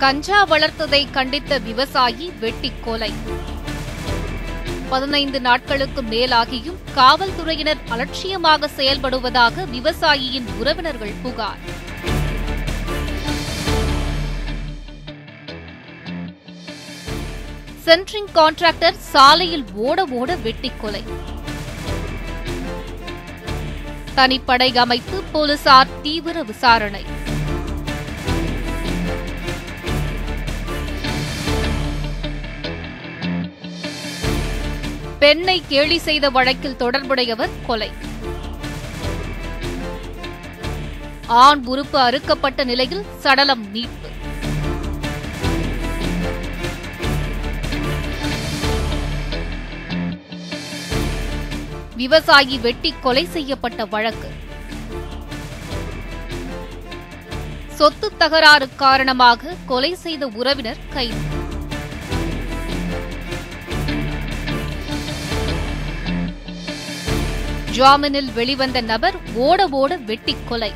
கஞ்சா வளர்த்ததை கண்டித்த விவசாயி வெட்டிக் கொலை. 15 நாட்களுக்கு மேலாகியும் காவல்துறையினர் அலட்சியமாக செயல்படுவதாக விவசாயியின் உறவினர்கள் புகார். சென்ட்ரிங் கான்ட்ராக்டர் சாலையில் ஓட ஓட வெட்டிக் கொலை. தனிப்படை அமைத்து போலீசார் தீவிர விசாரணை. பெண்ணை கேலி செய்த வழக்கில் தொடர்புடையவர் கொலை. ஆண் உறுப்பு அறுக்கப்பட்ட நிலையில் சடலம் மீட்பு. விவசாயி வெட்டி கொலை செய்யப்பட்ட வழக்கு. சொத்து தகராறு காரணமாக கொலை செய்த உறவினர் கைது. ஜாமீனில் வெளிவந்த நபர் ஓட ஓட வெட்டிக் கொலை.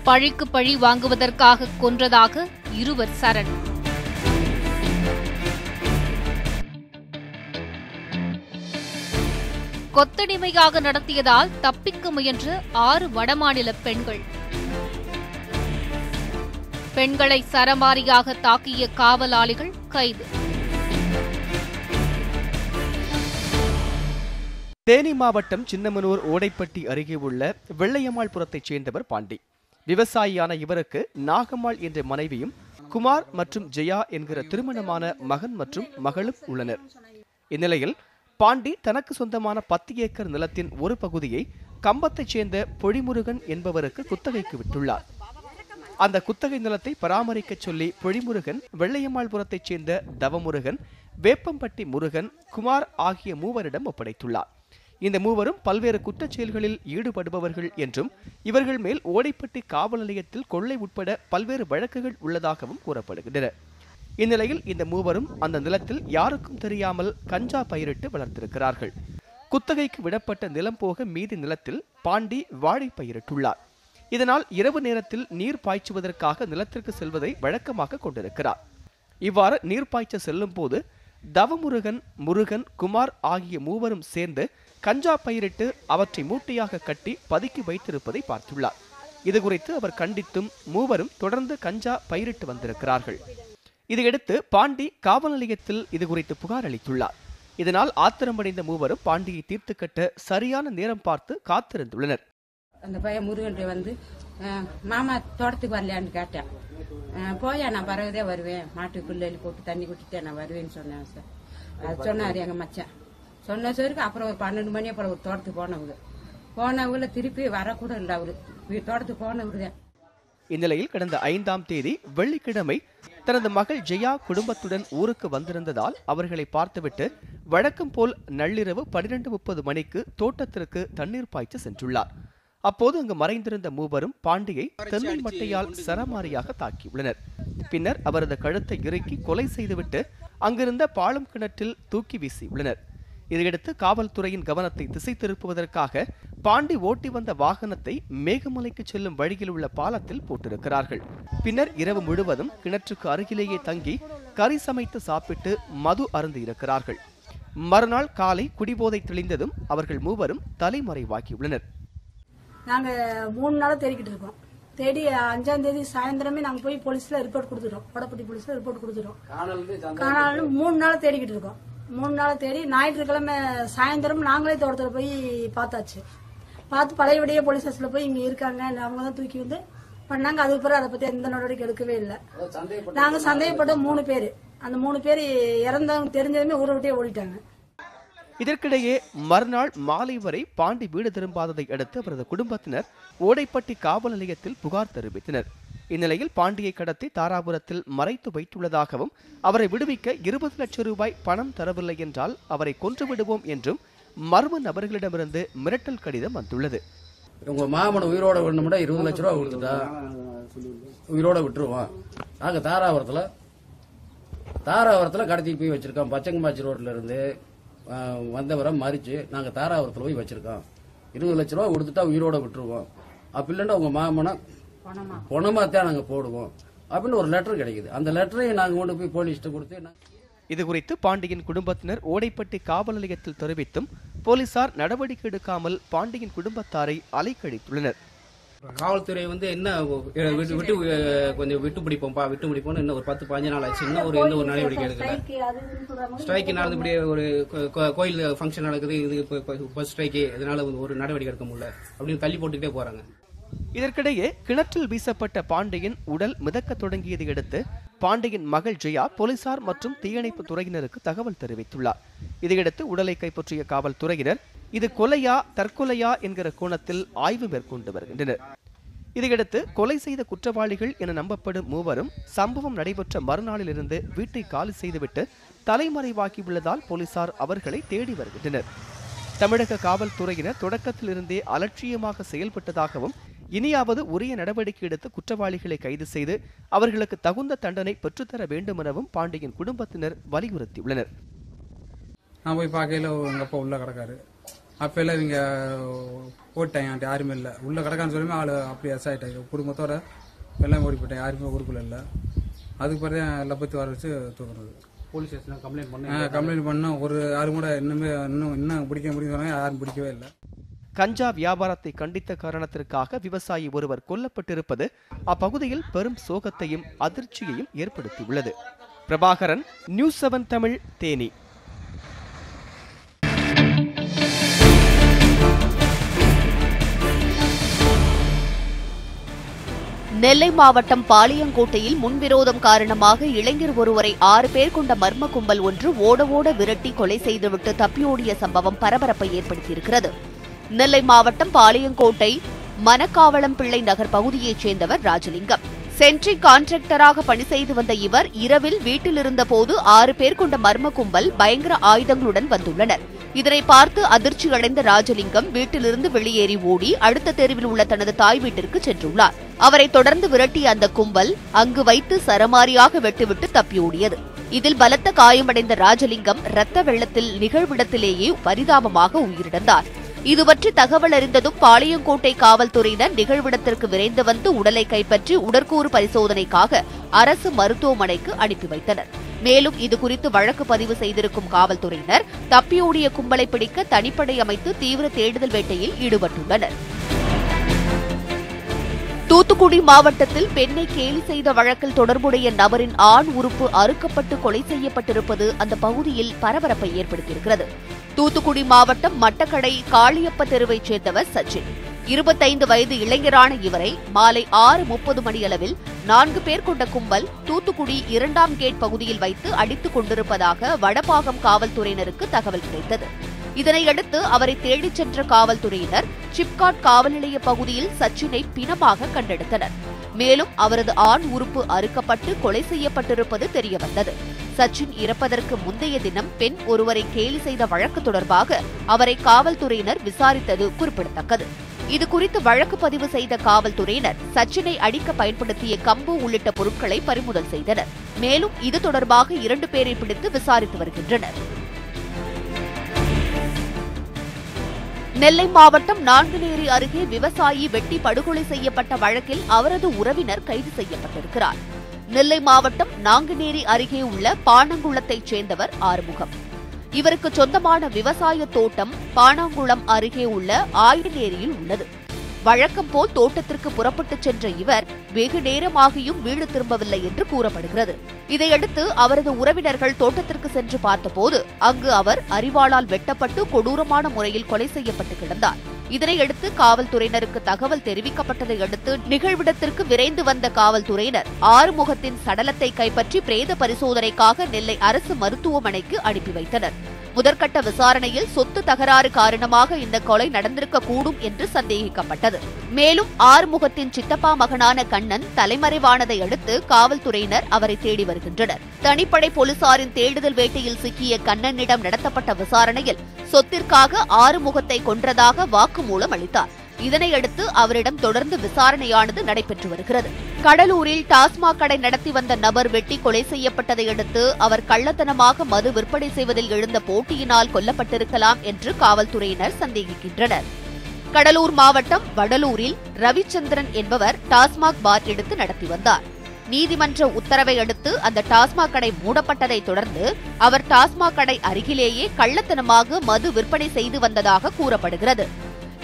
பழிக்கு பழி வாங்குவதற்காக கொன்றதாக இருவர் சரண். கொத்தடிமையாக நடத்தியதால் தப்பிக்க முயன்ற 6 வடமாநில பெண்கள். பெண்களை சரமாரியாக தாக்கிய காவலாளிகள் கைது. தேனி மாவட்டம் சின்னமனூர் ஓடைப்பட்டி அருகே உள்ள வெள்ளையம்மாள்புரத்தைச் சேர்ந்தவர் பாண்டி. விவசாயியான இவருக்கு நாகம்மாள் என்ற மனைவியும் குமார் மற்றும் ஜெயா என்கிற திருமணமான மகன் மற்றும் மகளும் உள்ளனர். இந்நிலையில் பாண்டி தனக்கு சொந்தமான 10 ஏக்கர் நிலத்தின் ஒரு பகுதியை கம்பத்தைச் சேர்ந்த பொழிமுருகன் என்பவருக்கு குத்தகைக்கு விட்டுள்ளார். அந்த குத்தகை நிலத்தை பராமரிக்க சொல்லி பொழிமுருகன் வெள்ளையம்மாள்புரத்தைச் சேர்ந்த தவமுருகன், வேப்பம்பட்டி முருகன், குமார் ஆகிய மூவரிடம் ஒப்படைத்துள்ளார். இந்த மூவரும் பல்வேறு குற்றச் செயல்களில் ஈடுபடுபவர்கள் என்றும் இவர்கள் மேல் ஓடைப்பட்டி காவல் நிலையத்தில் கொள்ளை உட்பட பல்வேறு வழக்குகள் உள்ளதாகவும் கூறப்படுகின்றன. இந்நிலையில் இந்த மூவரும் அந்த நிலத்தில் யாருக்கும் தெரியாமல் கஞ்சா பயிரிட்டு வளர்த்திருக்கிறார்கள். குத்தகைக்கு விடப்பட்ட நிலம் போக மீதி நிலத்தில் பாண்டி வாழை பயிரிட்டுள்ளார். இதனால் இரவு நேரத்தில் நீர் பாய்ச்சுவதற்காக நிலத்திற்கு செல்வதை வழக்கமாக கொண்டிருக்கிறார். இவ்வாறு நீர் பாய்ச்ச செல்லும் போது தவமுருகன், முருகன், குமார் ஆகிய மூவரும் சேர்ந்து கஞ்சா பயிரிட்டு அவற்றை மூட்டையாக கட்டி பதுக்கி வைத்திருப்பதை பார்த்துள்ளார். இதுகுறித்து அவர் கண்டித்தும் மூவரும் தொடர்ந்து கஞ்சா பயிரிட்டு வந்திருக்கிறார்கள். இதையடுத்து பாண்டி காவல் நிலையத்தில் இதுகுறித்து புகார் அளித்துள்ளார். இதனால் ஆத்திரமடைந்த மூவரும் பாண்டியை தீர்த்து கட்ட சரியான நேரம் பார்த்து காத்திருந்துள்ளனர். அந்த பையன் முருகன் வந்து மாமா தோட்டத்துக்கு வரலையான்னு கேட்டேன். போயா நான் பறகுதே வருவேன், மாட்டுக்கு புல்லி போட்டு தண்ணி குடிச்சிட்டே நான் வருவேன்னு சொன்னேன் சார். அது சொன்னாரு எங்க மச்சான். சொன்ன சருக்கு அப்புறம் ஒரு 12 மணி அப்புறம் ஒரு தோட்டத்துக்கு போனவங்கள திருப்பி வரக்கூட இல்லை. அவரு தோட்டத்துக்கு போனவருதான். இந்நிலையில் கடந்த 5ஆம் தேதி வெள்ளிக்கிழமை தனது மகள் ஜெயா குடும்பத்துடன் ஊருக்கு வந்திருந்ததால் அவர்களை பார்த்துவிட்டு வழக்கம் போல் நள்ளிரவு 12:30 மணிக்கு தோட்டத்திற்கு தண்ணீர் பாய்ச்ச சென்றுள்ளார். அப்போது அங்கு மறைந்திருந்த மூவரும் பாண்டியை தென்னை மட்டையால் சரமாரியாக தாக்கியுள்ளனர். பின்னர் அவரது கழுத்தை இறுக்கி கொலை செய்துவிட்டு அங்கிருந்த பாலம் கிணற்றில் தூக்கி வீசியுள்ளனர். இதையடுத்து காவல்துறையின் கவனத்தை திசை திருப்புவதற்காக பாண்டி ஓட்டி வந்த வாகனத்தை மேகமலைக்கு செல்லும் வழியில் உள்ள பாலத்தில் போட்டிருக்கிறார்கள். பின்னர் இரவு முழுவதும் கிணற்றுக்கு அருகிலேயே தங்கி கறி சமைத்து சாப்பிட்டு மது அருந்தி இருக்கிறார்கள். மறுநாள் காலை குடிபோதை தெளிந்ததும் அவர்கள் மூவரும் தலைமறைவாகியுள்ளனர். நாங்க 3 நாளா தேடிக்கிட்டு இருக்கோம். தேடி 5ஆம் தேதி சாயந்தரமே நாங்க போய் போலீஸ்ல ரிப்போர்ட் கொடுத்துட்டோம். ஓடைப்பட்டி போலீஸ்ல ரிப்போர்ட் கொடுத்துட்டோம். காணாலும் 3 நாளா தேடிக்கிட்டு இருக்கோம். 3 நாளா தேடி ஞாயிற்றுக்கிழமை சாயந்தரம் நாங்களே தோட்டத்துல போய் பார்த்தாச்சு. பார்த்து பழையபடியே போலீஸ் ஸ்டேஷன்ல போய் இங்க இருக்காங்க, அவங்க தான் தூக்கி வந்து பண்ணாங்க. அதுக்கு பிறகு அதை பத்தி எந்த நடவடிக்கை எடுக்கவே இல்லை. நாங்க சந்தேகப்பட்ட 3 பேர், அந்த 3 பேர் இறந்தவங்க தெரிஞ்சதுமே ஊரை விட்டே ஓடிட்டாங்க. இதற்கிடையே மறுநாள் மாலை வரை பாண்டி வீடு திரும்பாததை அடுத்து அவரது குடும்பத்தினர் ஓடைப்பட்டி காவல் நிலையத்தில் புகார் தெரிவித்தனர். இந்நிலையில் பாண்டியை கடத்தி தாராபுரத்தில் மறைத்து வைத்துள்ளதாகவும் அவரை விடுவிக்க 20 லட்சம் ரூபாய் பணம் தரவில்லை என்றால் அவரை கொன்று விடுவோம் என்றும் மர்ம நபர்களிடமிருந்து மிரட்டல் கடிதம் வந்துள்ளது. உங்க மாமனை உயிரோட விடணும்னா 20 லட்சம் ரூபாய் கொடுத்துட்டா உயிரோட விட்டுருவோம். நாங்க தாராபுரத்துல கடத்தி போய் வச்சிருக்கோம். பச்சங்கமாச்சி ரோட்ல இருந்து வந்தவரை மறிச்சு நாங்க தாராபுரத்துல போய் வச்சிருக்கோம். 20 லட்சம் ரூபாய் கொடுத்துட்டா உயிரோட விட்டுருவோம். அப்படி இல்லைன்னா உங்க மாமனை பணமா தான் நாங்க போடுவோம் அப்படின்னு ஒரு லெட்டர் கிடைக்குது. அந்த லெட்டரை நாங்க கொண்டு போய் போலீஸ்ட்ட கொடுத்து இதுகுறித்து பாண்டியன் குடும்பத்தினர் ஓடைப்பட்டி காவல் நிலையத்தில் தெரிவித்தும் போலீசார் நடவடிக்கை எடுக்காமல் பாண்டியன் குடும்பத்தாரை அலைக்கழித்துள்ளனர். காவல்துறை என்ன விட்டு கொஞ்சம் விட்டு பிடிப்போம்னு இன்னும் ஒரு 10-15 நாள் ஆச்சு. இன்னும் எந்த ஒரு நடவடிக்கை எடுக்கல. ஸ்ட்ரைக்கு நடந்து இப்படியே ஒரு கோயில் ஃபங்க்ஷன் நடக்குது, இது ஸ்ட்ரைக்கு, இதனால ஒரு நடவடிக்கை எடுக்க முடியல அப்படின்னு தள்ளி போட்டுக்கிட்டே போறாங்க. இதற்கிடையே கிணற்றில் வீசப்பட்ட பாண்டியன் உடல் மிதக்க தொடங்கியதை அடுத்து பாண்டியன் மகள் ஜெயா போலீசார் மற்றும் தீயணைப்பு துறையினருக்கு தகவல் தெரிவித்துள்ளார். இதையடுத்து உடலை கைப்பற்றிய காவல்துறையினர் இது கொலையா தற்கொலையா என்கிற கோணத்தில் ஆய்வு மேற்கொண்டு வருகின்றனர். இதையடுத்து கொலை செய்த குற்றவாளிகள் என நம்பப்படும் மூவரும் சம்பவம் நடைபெற்ற மறுநாளிலிருந்து வீட்டை காலி செய்துவிட்டு தலைமறைவாகியுள்ளதால் போலீசார் அவர்களை தேடி வருகின்றனர். தமிழக காவல்துறையினர் தொடக்கத்திலிருந்தே அலட்சியமாக செயல்பட்டதாகவும் இனியாவது உரிய நடவடிக்கை எடுத்து குற்றவாளிகளை கைது செய்து அவர்களுக்கு தகுந்த தண்டனை பெற்றுத்தர வேண்டும் எனவும் பாண்டியன் குடும்பத்தினர் வலியுறுத்தியுள்ளனர். நான் போய் பார்க்கையில எங்க அப்பா உள்ள கிடக்காரு. அப்ப எல்லாம் இவங்க ஓட்டாங்க, யாருமே இல்லை. உள்ள கிடக்கான்னு சொல்லி ஆளு அப்படி அசாயிட்டாங்க. குடும்பத்தோட எல்லாம் ஓடி போயிட்டாங்க, யாருமே ஊருக்குள்ள இல்லை. அதுக்கு பிறகு எல்லாம் பத்தி வர வச்சு தூக்குறது. போலீஸ் ஸ்டேஷன்ல கம்ப்ளைண்ட் பண்ண ஒரு யாரும் கூட இன்னும் பிடிக்க முடியும், யாரும் பிடிக்கவே இல்லை. கஞ்சா வியாபாரத்தை கண்டித்த காரணத்திற்காக விவசாயி ஒருவர் கொல்லப்பட்டிருப்பது அப்பகுதியில் பெரும் சோகத்தையும் அதிர்ச்சியையும் ஏற்படுத்தியுள்ளது. பிரபாகரன், நியூஸ் 7 தமிழ், தேனி. நெல்லை மாவட்டம் பாளையங்கோட்டையில் முன்விரோதம் காரணமாக இளைஞர் ஒருவரை 6 பேர் கொண்ட மர்ம கும்பல் ஒன்று ஓட விரட்டி கொலை செய்துவிட்டு தப்பியோடிய சம்பவம் பரபரப்பை ஏற்படுத்தியிருக்கிறது. நெல்லை மாவட்டம் பாளையங்கோட்டை மணக்காவளம் பிள்ளை நகர் பகுதியைச் சேர்ந்தவர் ராஜலிங்கம். சென்ட்ரி கான்ட்ராக்டராக பணி செய்து வந்த இவர் இரவில் வீட்டில் இருந்தபோது 6 பேர் கொண்ட மர்ம கும்பல் பயங்கர ஆயுதங்களுடன் வந்துள்ளனர். இதனை பார்த்து அதிர்ச்சி அடைந்த ராஜலிங்கம் வீட்டிலிருந்து வெளியேறி ஓடி அடுத்த தெருவில் உள்ள தனது தாய் வீட்டிற்கு சென்றுள்ளார். அவரை தொடர்ந்து விரட்டிய அந்த கும்பல் அங்கு வைத்து சரமாரியாக வெட்டிவிட்டு தப்பியோடியது. இதில் பலத்த காயமடைந்த ராஜலிங்கம் இரத்த வெள்ளத்தில் நிகழ்விடத்திலேயே பரிதாபமாக உயிரிழந்தார். இதுபற்றி தகவல் அறிந்ததும் பாளையங்கோட்டை காவல்துறையினர் நிகழ்விடத்திற்கு விரைந்து வந்து உடலை கைப்பற்றி உடற்கூறு பரிசோதனைக்காக அரசு மருத்துவமனைக்கு அனுப்பி வைத்தனர். மேலும் இதுகுறித்து வழக்கு பதிவு செய்திருக்கும் காவல்துறையினர் தப்பியோடிய கும்பலை பிடிக்க தனிப்படை அமைத்து தீவிர தேடுதல் வேட்டையில் ஈடுபட்டுள்ளனர். தூத்துக்குடி மாவட்டத்தில் பெண்ணை கேலி செய்த வழக்கில் தொடர்புடைய நபரின் ஆண் உறுப்பு அறுக்கப்பட்டு கொலை செய்யப்பட்டிருப்பது அந்த பகுதியில் பரபரப்பை ஏற்படுத்தியிருக்கிறது. தூத்துக்குடி மாவட்டம் மட்டக்கடை காளியப்ப தெருவைச் சேர்ந்தவர் சச்சின். 25 வயது இளைஞரான இவரை மாலை 6:30 மணியளவில் 4 பேர் கொண்ட கும்பல் தூத்துக்குடி 2ஆம் கேட் பகுதியில் வைத்து அடித்துக் கொண்டிருப்பதாக வடபாகம் காவல்துறையினருக்கு தகவல் கிடைத்தது. இதனையடுத்து அவரை தேடிச் சென்ற காவல்துறையினர் சிப்காட் காவல் நிலைய பகுதியில் சச்சினை பிணமாக கண்டெடுத்தனர். மேலும் அவரது ஆண் உறுப்பு அறுக்கப்பட்டு கொலை செய்யப்பட்டிருப்பது தெரியவந்தது. சச்சின் இறப்பதற்கு முந்தைய தினம் பெண் ஒருவரை கேலி செய்த வழக்கு தொடர்பாக அவரை காவல்துறையினர் விசாரித்தது குறிப்பிடத்தக்கது. இதுகுறித்து வழக்கு பதிவு செய்த காவல்துறையினர் சச்சினை அடிக்க பயன்படுத்திய கம்பு உள்ளிட்ட பொருட்களை பறிமுதல் செய்தனர். மேலும் இது தொடர்பாக 2 பேரை பிடித்து விசாரித்து வருகின்றனர். நெல்லை மாவட்டம் நான்குநேரி அருகே விவசாயி வெட்டி படுகொலை செய்யப்பட்ட வழக்கில் அவரது உறவினர் கைது செய்யப்பட்டிருக்கிறார். நெல்லை மாவட்டம் நாங்குநேரி அருகே உள்ள பாணங்குளத்தைச் சேர்ந்தவர் ஆறுமுகம். இவருக்கு சொந்தமான விவசாய தோட்டம் பாணாங்குளம் அருகே உள்ள ஆயிரநேரியில் உள்ளது. வழக்கம் போல் தோட்டத்திற்கு புறப்பட்டுச் சென்ற இவர் வெகு நேரமாகியும் வீடு திரும்பவில்லை என்று கூறப்படுகிறது. இதையடுத்து அவரது உறவினர்கள் தோட்டத்திற்கு சென்று பார்த்தபோது அங்கு அவர் அரிவாளால் வெட்டப்பட்டு கொடூரமான முறையில் கொலை செய்யப்பட்டு கிடந்தார். இதனையடுத்து காவல்துறையினருக்கு தகவல் தெரிவிக்கப்பட்டதை அடுத்து நிகழ்விடத்திற்கு விரைந்து வந்த காவல்துறையினர் ஆறுமுகத்தின் சடலத்தை கைப்பற்றி பிரேத பரிசோதனைக்காக நெல்லை அரசு மருத்துவமனைக்கு அனுப்பி வைத்தனர். முதற்கட்ட விசாரணையில் சொத்து தகராறு காரணமாக இந்த கொலை நடந்திருக்கக்கூடும் என்று சந்தேகிக்கப்பட்டது. மேலும் ஆறுமுகத்தின் சித்தப்பா மகனான கண்ணன் தலைமறைவானதை அடுத்து காவல்துறையினர் அவரை தேடி வருகின்றனர். தனிப்படை போலீசாரின் தேடுதல் வேட்டையில் சிக்கிய கண்ணனிடம் நடத்தப்பட்ட விசாரணையில் சொத்திற்காக ஆறுமுகத்தை கொன்றதாக வாக்குமூலம் அளித்தார். இதனையடுத்து அவரிடம் தொடர்ந்து விசாரணையானது நடைபெற்று வருகிறது. கடலூரில் டாஸ்மாக் கடை நடத்தி வந்த நபர் வெட்டி கொலை செய்யப்பட்டதை அடுத்து அவர் கள்ளத்தனமாக மது விற்பனை செய்வதில் எழுந்த போட்டியினால் கொல்லப்பட்டிருக்கலாம் என்று காவல்துறையினர் சந்தேகிக்கின்றனர். கடலூர் மாவட்டம் வடலூரில் ரவிச்சந்திரன் என்பவர் டாஸ்மாக் பார் எடுத்து நடத்தி வந்தார். நீதிமன்ற உத்தரவை அடுத்து அந்த டாஸ்மாக் கடை மூடப்பட்டதை தொடர்ந்து அவர் டாஸ்மாக் கடை அருகிலேயே கள்ளத்தனமாக மது விற்பனை செய்து வந்ததாக கூறப்படுகிறது.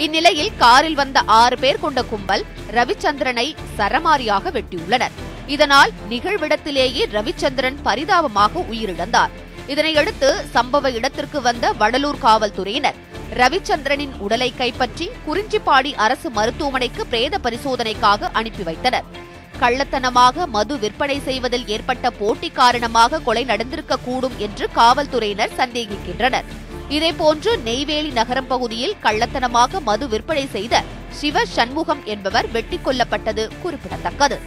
இந்நிலையில் காரில் வந்த 6 பேர் கொண்ட கும்பல் ரவிச்சந்திரனை சரமாரியாக வெட்டியுள்ளனர். இதனால் நிகழ்விடத்திலேயே ரவிச்சந்திரன் பரிதாபமாக உயிரிழந்தார். இதனையடுத்து சம்பவ இடத்திற்கு வந்த வடலூர் காவல்துறையினர் ரவிச்சந்திரனின் உடலை கைப்பற்றி குறிஞ்சிப்பாடி அரசு மருத்துவமனைக்கு பிரேத பரிசோதனைக்காக அனுப்பி வைத்தனர். கள்ளத்தனமாக மது விற்பனை செய்வதில் ஏற்பட்ட போட்டி காரணமாக கொலை நடந்திருக்கக்கூடும் என்று காவல்துறையினர் சந்தேகிக்கின்றனர். இதேபோன்று நெய்வேலி நகரம் பகுதியில் கள்ளத்தனமாக மது விற்பனை செய்த சிவ சண்முகம் என்பவர் வெட்டிக் கொல்லப்பட்டது குறிப்பிடத்தக்கது.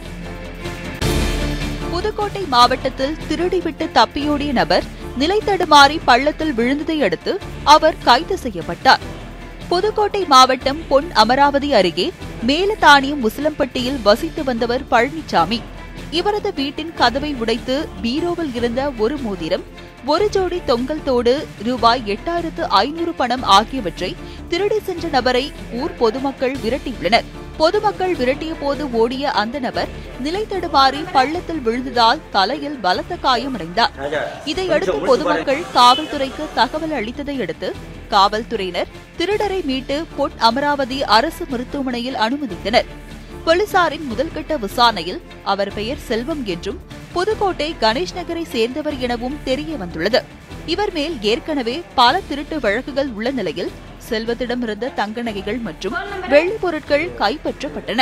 புதுக்கோட்டை மாவட்டத்தில் திருடிவிட்டு தப்பியோடிய நபர் நிலை தடுமாறி பள்ளத்தில் விழுந்ததை அடுத்து அவர் கைது செய்யப்பட்டார். புதுக்கோட்டை மாவட்டம் பொன் அமராவதி அருகே மேலதானியம் முசலம்பட்டியில் வசித்து வந்தவர் பழனிசாமி. இவரது வீட்டின் கதவை உடைத்து பீரோவில் இருந்த ஒரு மோதிரம், ஒரு ஜோடி தொங்கல் தோடு, ரூபாய் 8500 பணம் ஆகியவற்றை திருடி சென்ற நபரை ஊர் பொதுமக்கள் விரட்டியுள்ளனர். பொதுமக்கள் விரட்டிய போது ஓடிய அந்த நபர் நிலை தடுமாறி பள்ளத்தில் விழுந்ததால் தலையில் பலத்த காயமடைந்தார். இதையடுத்து பொதுமக்கள் காவல்துறைக்கு தகவல் அளித்ததை அடுத்து காவல்துறையினர் திருடரை மீட்டு பொன் அமராவதி அரசு மருத்துவமனையில் அனுமதித்தனர். போலீசாரின் முதல்கட்ட விசாரணையில் அவர் பெயர் செல்வம் என்றும் புதுக்கோட்டை கணேஷ் நகரை சேர்ந்தவர் எனவும் தெரிய வந்துள்ளது. இவர் மேல் ஏற்கனவே பல திருட்டு வழக்குகள் உள்ள நிலையில் செல்வத்திடமிருந்த தங்க நகைகள் மற்றும் வெள்ளி பொருட்கள் கைப்பற்றப்பட்டன.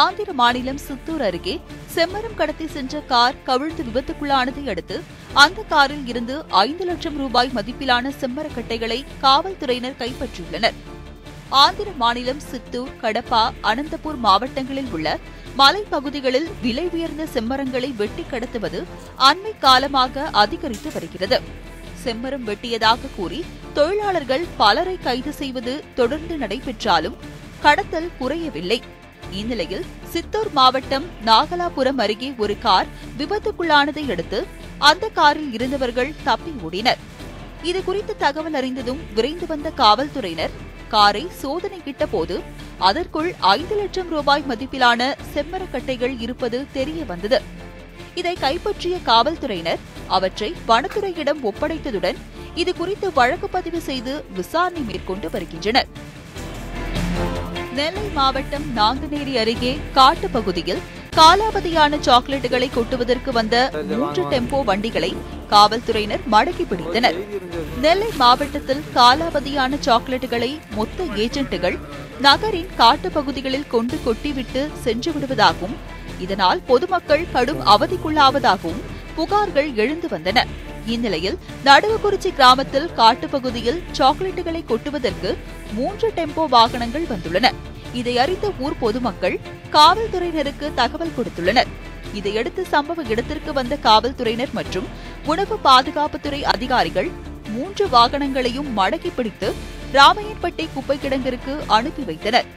ஆந்திர மாநிலம் சித்தூர் அருகே செம்மரம் கடத்தி சென்ற கார் கவிழ்ந்து விபத்துக்குள்ளானதை அடுத்து அந்த காரில் இருந்து 5 லட்சம் ரூபாய் மதிப்பிலான செம்மரக்கட்டைகளை காவல்துறையினர் கைப்பற்றியுள்ளனர். ஆந்திர மாநிலம் சித்தூர், கடப்பா, அனந்தபூர் மாவட்டங்களில் உள்ள மலைப்பகுதிகளில் விலை உயர்ந்த செம்மரங்களை வெட்டி கடத்துவது அண்மை காலமாக அதிகரித்து வருகிறது. செம்மரம் வெட்டியதாக கூறி தொழிலாளர்கள் பலரை கைது செய்வது தொடர்ந்து நடைபெற்றாலும் கடத்தல் குறையவில்லை. இந்நிலையில் சித்தூர் மாவட்டம் நாகலாபுரம் அருகே ஒரு கார் விபத்துக்குள்ளானதை அடுத்து அந்த காரில் இருந்தவர்கள் தப்பி ஓடினர். இதுகுறித்து தகவல் அறிந்ததும் விரைந்து வந்த காவல்துறையினர் காரை சோதனையிட்ட போது அதற்குள் 5 லட்சம் ரூபாய் மதிப்பிலான செம்மரக்கட்டைகள் இருப்பது தெரிய வந்தது. இதை கைப்பற்றிய காவல்துறையினர் அவற்றை வனத்துறையிடம் ஒப்படைத்ததுடன் இதுகுறித்து வழக்கு பதிவு செய்து விசாரணை மேற்கொண்டு வருகின்றனர். நெல்லை மாவட்டம் நாங்குநேரி அருகே காட்டு பகுதியில் காலாவதியான சாக்லேட்டுகளை கொட்டுவதற்கு வந்த 3 டெம்போ வண்டிகளை காவல்துறையினர் மடக்கி பிடித்தனர். நெல்லை மாவட்டத்தில் காலாவதியான சாக்லேட்டுகளை மொத்த ஏஜென்ட்டுகள் நகரின் காட்டு பகுதிகளில் கொண்டு கொட்டிவிட்டு சென்று விடுவதாகவும் இதனால் பொதுமக்கள் கடும் அவதிக்குள்ளாவதாகவும் புகார்கள் எழுந்து வந்தன. இந்நிலையில் நடுவுக்குறிச்சி கிராமத்தில் காட்டுப்பகுதியில் சாக்லேட்டுகளை கொட்டுவதற்கு 3 டெம்போ வாகனங்கள் வந்துள்ளன. இதை அறிந்த ஊர் பொதுமக்கள் காவல்துறையினருக்கு தகவல் கொடுத்துள்ளனர். இதையடுத்து சம்பவ இடத்திற்கு வந்த காவல்துறையினர் மற்றும் உணவு பாதுகாப்புத்துறை அதிகாரிகள் 3 வாகனங்களையும் மடக்கி பிடித்து ராமையன்பட்டி குப்பை கிடங்கிற்கு அனுப்பி வைத்தனர்.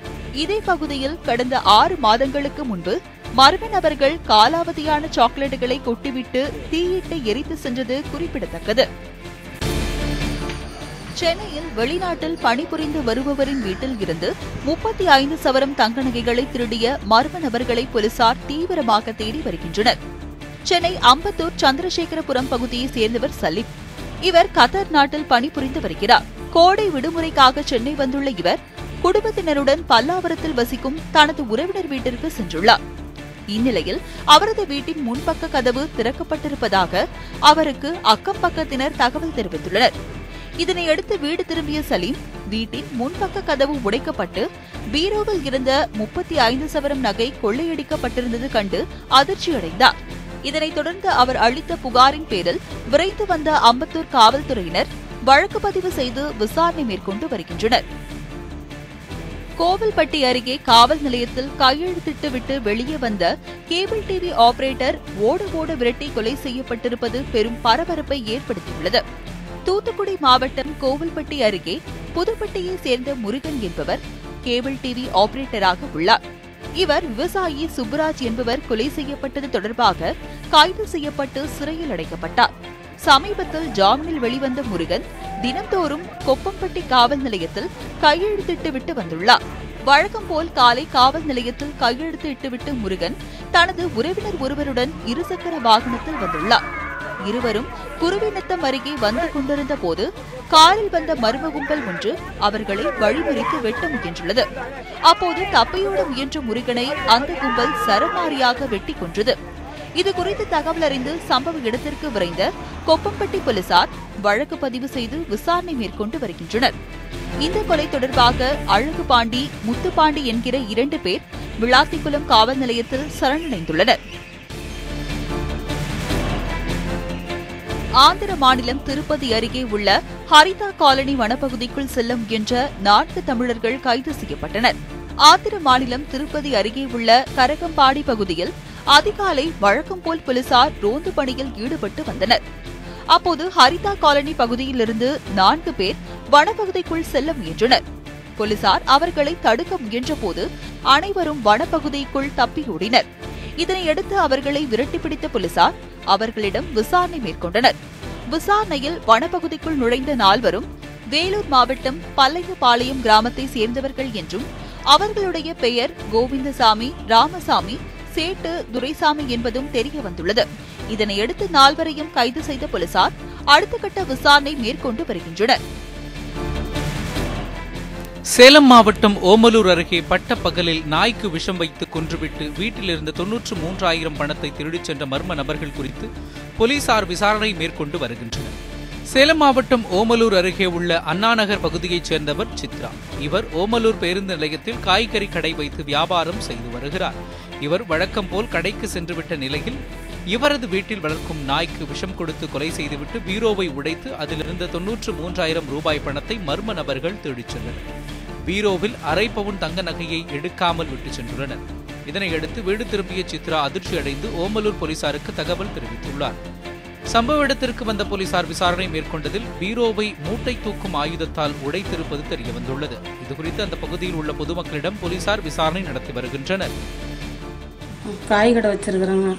இதே பகுதியில் கடந்த 6 மாதங்களுக்கு முன்பு மர்ம நபர்கள் காலாவதியான சாக்லேட்டுகளை கொட்டிவிட்டு தீயிட்டு எரித்து சென்றது குறிப்பிடத்தக்கது. சென்னையில் வெளிநாட்டில் பணிபுரிந்து வருபவரின் வீட்டில் இருந்து 35 சவரம் தங்க நகைகளை திருடிய மர்ம நபர்களை போலீசார் தீவிரமாக தேடி வருகின்றனர். சென்னை அம்பத்தூர் சந்திரசேகரபுரம் பகுதியை சேர்ந்தவர் சலீம். இவர் கத்தார் நாட்டில் பணிபுரிந்து வருகிறார். கோடை விடுமுறைக்காக சென்னை வந்துள்ள இவர் குடும்பத்தினருடன் பல்லாவரத்தில் வசிக்கும் தனது உறவினர் வீட்டிற்கு சென்றுள்ளார். இந்நிலையில் அவரது வீட்டின் முன்பக்க கதவு திறக்கப்பட்டிருப்பதாக அவருக்கு அக்கம் பக்கத்தினர் தகவல் தெரிவித்துள்ளனர். இதனையடுத்து வீடு திரும்பிய சலீம் வீட்டின் முன்பக்க கதவு உடைக்கப்பட்டு பீரோவில் இருந்த 35 சவரம் நகை கொள்ளையடிக்கப்பட்டிருந்தது கண்டு அதிர்ச்சியடைந்தார். இதனைத் தொடர்ந்து அவர் அளித்த புகாரின் பேரில் விரைந்து வந்த அம்பத்தூர் காவல்துறையினர் வழக்கு பதிவு செய்து விசாரணை மேற்கொண்டு வருகின்றனர். கோவில்பட்டி அருகே காவல் நிலையத்தில் கையெழுத்திட்டு விட்டு வெளியே வந்த கேபிள் டிவி ஆபரேட்டர் ஓட விரட்டி கொலை செய்யப்பட்டிருப்பது பெரும் பரபரப்பை ஏற்படுத்தியுள்ளது. தூத்துக்குடி மாவட்டம் கோவில்பட்டி அருகே புதுப்பட்டியை சேர்ந்த முருகன் என்பவர் கேபிள் டிவி ஆபரேட்டராக உள்ளார். இவர் விவசாயி சுப்புராஜ் என்பவர் கொலை செய்யப்பட்டது தொடர்பாக கைது செய்யப்பட்டு சிறையில் அடைக்கப்பட்டார். சமீபத்தில் ஜாமீனில் வெளிவந்த முருகன் தினந்தோறும் கொப்பம்பட்டி காவல் நிலையத்தில் கையெழுத்திட்டு விட்டு வந்துள்ளார். வழக்கம் போல் காலை காவல் நிலையத்தில் கையெழுத்து இட்டுவிட்டு முருகன் தனது உறவினர் ஒருவருடன் இருசக்கர வாகனத்தில் வந்துள்ளார். இருவரும் குருவிநத்தம் அருகே வந்து கொண்டிருந்த போது காரில் வந்த மர்ம கும்பல் ஒன்று அவர்களை வழிமறித்து வெட்ட முயன்றுள்ளது. அப்போது தப்பையோட முயன்ற முருகனை அந்த கும்பல் சரமாரியாக வெட்டி கொன்றது. இதுகுறித்து தகவல் அறிந்து சம்பவ இடத்திற்கு விரைந்த கொப்பம்பட்டி போலீசார் வழக்கு பதிவு செய்து விசாரணை மேற்கொண்டு வருகின்றனர். இந்த கொலை தொடர்பாக அழகுபாண்டி, முத்துப்பாண்டி என்கிற 2 பேர் விளாத்திக்குளம் காவல் நிலையத்தில் சரணடைந்துள்ளனர். ஆந்திர மாநிலம் திருப்பதி அருகே உள்ள ஹரிதா காலனி வனப்பகுதிக்குள் செல்ல முயன்ற 4 தமிழர்கள் கைது செய்யப்பட்டனர். ஆந்திர மாநிலம் திருப்பதி அருகே உள்ள கரகம்பாடி பகுதியில் அதிகாலை வழக்கம் போல் போலீசார் ரோந்து பணியில் ஈடுபட்டு வந்தனர். அப்போது ஹரிதா காலனி பகுதியிலிருந்து 4 பேர் வனப்பகுதிக்குள் செல்ல முயன்றனர். போலீசார் அவர்களை தடுக்க முயன்றபோது அனைவரும் வனப்பகுதிக்குள் தப்பியோடினர். இதனையடுத்து அவர்களை விரட்டிப்பிடித்த போலீசார் அவர்களிடம் விசாரணை மேற்கொண்டனர். விசாரணையில் வனப்பகுதிக்குள் நுழைந்த 4வரும் வேலூர் மாவட்டம் பல்லையபாளையம் கிராமத்தை சேர்ந்தவர்கள் என்றும் அவர்களுடைய பெயர் கோவிந்தசாமி, ராமசாமி, சேட்டு, துரைசாமி என்பதும் தெரிய வந்துள்ளது. இதனையடுத்து 4வரையும் கைது செய்த போலீசார் அடுத்த கட்ட விசாரணை மேற்கொண்டு வருகின்றனர். சேலம் மாவட்டம் ஓமலூர் அருகே பட்டப்பகலில் நாய்க்கு விஷம் வைத்து கொன்றுவிட்டு வீட்டிலிருந்து 93,000 பணத்தை திருடிச் சென்ற மர்ம நபர்கள் குறித்து போலீசார் விசாரணை மேற்கொண்டு வருகின்றனர். சேலம் மாவட்டம் ஓமலூர் அருகே உள்ள அண்ணாநகர் பகுதியைச் சேர்ந்தவர் சித்ரா. இவர் ஓமலூர் பேருந்து நிலையத்தில் காய்கறி கடை வைத்து வியாபாரம் செய்து வருகிறார். இவர் வழக்கம் போல் கடைக்கு சென்றுவிட்ட நிலையில் இவரது வீட்டில் வளர்க்கும் நாய்க்கு விஷம் கொடுத்து கொலை செய்துவிட்டு பீரோவை உடைத்து அதிலிருந்த 93,000 ரூபாய் பணத்தை மர்ம நபர்கள் தேடிச் சென்றனர். பீரோவில் அரை பவுன் தங்க நகையை எடுக்காமல் விட்டு சென்றுள்ளனர். இதனையடுத்து வீடு திரும்பிய சித்ரா அதிர்ச்சி அடைந்து ஓமலூர் போலீசாருக்கு தகவல் தெரிவித்துள்ளார். சம்பவ இடத்திற்கு வந்த போலீசார் விசாரணை மேற்கொண்டதில் பீரோவை மூட்டை தூக்கும் ஆயுதத்தால் உடைத்திருப்பது தெரியவந்துள்ளது. இதுகுறித்து அந்த பகுதியில் உள்ள பொதுமக்களிடம் போலீசார் விசாரணை நடத்தி வருகின்றனர். காய் கடை வச்சிருக்கிறேங்க.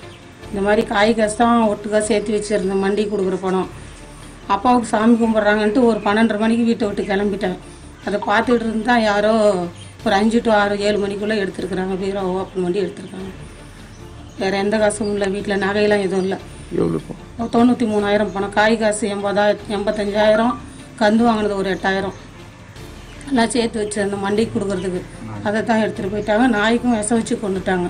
இந்த மாதிரி காய் காசு தான் ஒட்டுக்காக சேர்த்து வச்சிருந்தேன். மண்டி கொடுக்குற பணம் அப்பாவுக்கு சாமி கும்பிட்றாங்கன்ட்டு ஒரு 12:30 மணிக்கு வீட்டை விட்டு கிளம்பிட்டேன். அதை பார்த்துட்டு இருந்தா யாரோ ஒரு 5 to 6, 7 மணிக்குள்ளே எடுத்துருக்குறாங்க. பீரோ ஓப்பன் பண்ணி எடுத்துருக்காங்க. வேறு எந்த காசும் இல்லை. வீட்டில் நகையெல்லாம் எதுவும் இல்லை. 93,000 பணம், காய் காசு 85,000, கந்து வாங்கினது ஒரு 8,000 எல்லாம் சேர்த்து வச்சிருந்தேன் மண்டிக்கு கொடுக்குறதுக்கு. அதை தான் எடுத்துகிட்டு போயிட்டாங்க. நாய்க்கும் விஷம் வச்சு கொண்டுட்டாங்க.